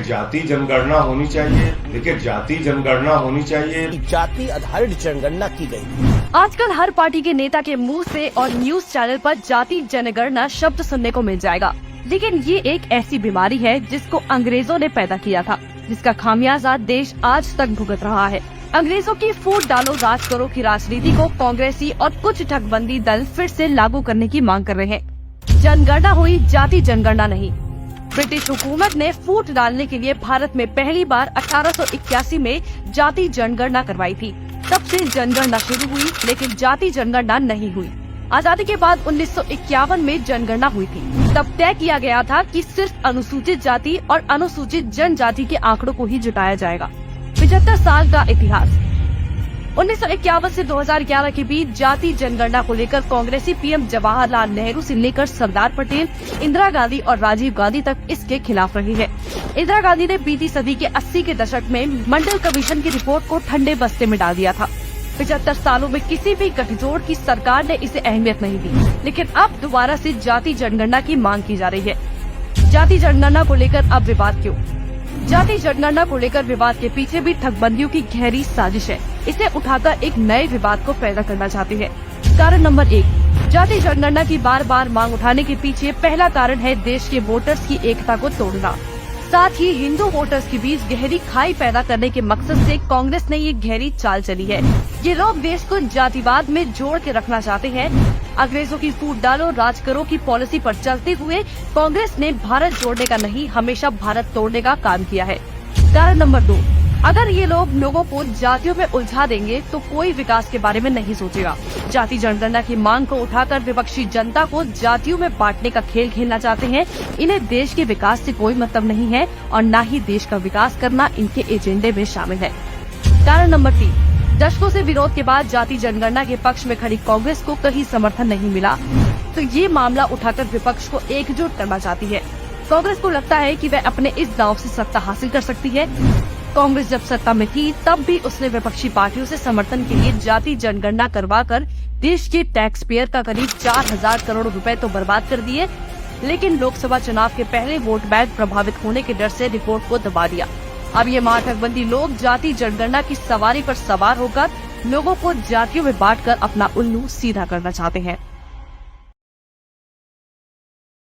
जाति जनगणना होनी चाहिए। देखिए जाति जनगणना होनी चाहिए। जाति आधारित जनगणना की गई। आजकल हर पार्टी के नेता के मुंह से और न्यूज चैनल पर जाति जनगणना शब्द सुनने को मिल जाएगा, लेकिन ये एक ऐसी बीमारी है जिसको अंग्रेजों ने पैदा किया था, जिसका खामियाजा देश आज तक भुगत रहा है। अंग्रेजों की फूट डालो राज करो की राजनीति को कांग्रेसी और कुछ ठगबंदी दल फिर से लागू करने की मांग कर रहे हैं। जनगणना हुई, जाति जनगणना नहीं। ब्रिटिश हुकूमत ने फूट डालने के लिए भारत में पहली बार 1881 में जाति जनगणना करवाई थी। तब से जनगणना शुरू हुई, लेकिन जाति जनगणना नहीं हुई। आजादी के बाद 1951 में जनगणना हुई थी। तब तय किया गया था कि सिर्फ अनुसूचित जाति और अनुसूचित जनजाति के आंकड़ों को ही जुटाया जाएगा। 75 साल का इतिहास। 1951 से 2011 के बीच जाति जनगणना को लेकर कांग्रेसी पीएम जवाहरलाल नेहरू से लेकर सरदार पटेल, इंदिरा गांधी और राजीव गांधी तक इसके खिलाफ रही है। इंदिरा गांधी ने बीती सदी के 80 के दशक में मंडल कमीशन की रिपोर्ट को ठंडे बस्ते में डाल दिया था। 75 सालों में किसी भी गठजोड़ की सरकार ने इसे अहमियत नहीं दी, लेकिन अब दोबारा से जाति जनगणना की मांग की जा रही है। जाति जनगणना को लेकर अब विवाद क्यों? जाति जनगणना को लेकर विवाद के पीछे भी ठगबंदियों की गहरी साजिश है। इसे उठाकर एक नए विवाद को पैदा करना चाहते हैं। कारण नंबर 1, जाति जनगणना की बार बार मांग उठाने के पीछे पहला कारण है देश के वोटर्स की एकता को तोड़ना। साथ ही हिंदू वोटर्स के बीच गहरी खाई पैदा करने के मकसद से कांग्रेस ने ये गहरी चाल चली है। ये लोग देश को जातिवाद में जोड़ के रखना चाहते हैं। अंग्रेजों की फूट डालो राज करो की पॉलिसी पर चलते हुए कांग्रेस ने भारत जोड़ने का नहीं, हमेशा भारत तोड़ने का काम किया है। कारण नंबर 2, अगर ये लोग लोगों को जातियों में उलझा देंगे तो कोई विकास के बारे में नहीं सोचेगा। जाति जनगणना की मांग को उठाकर विपक्षी जनता को जातियों में बांटने का खेल खेलना चाहते हैं। इन्हें देश के विकास से कोई मतलब नहीं है और न ही देश का विकास करना इनके एजेंडे में शामिल है। कारण नंबर 3, दशकों से विरोध के बाद जाति जनगणना के पक्ष में खड़ी कांग्रेस को कहीं समर्थन नहीं मिला, तो ये मामला उठाकर विपक्ष को एकजुट करना चाहती है। कांग्रेस को लगता है कि वह अपने इस दांव से सत्ता हासिल कर सकती है। कांग्रेस जब सत्ता में थी तब भी उसने विपक्षी पार्टियों से समर्थन के लिए जाति जनगणना करवाकर देश के टैक्स पेयर का करीब 4000 करोड़ रुपए तो बर्बाद कर दिए, लेकिन लोकसभा चुनाव के पहले वोट बैंक प्रभावित होने के डर से रिपोर्ट को दबा दिया। अब ये महाठगबंदी लोग जाति जनगणना की सवारी पर सवार होकर लोगों को जातियों में बांटकर अपना उल्लू सीधा करना चाहते हैं।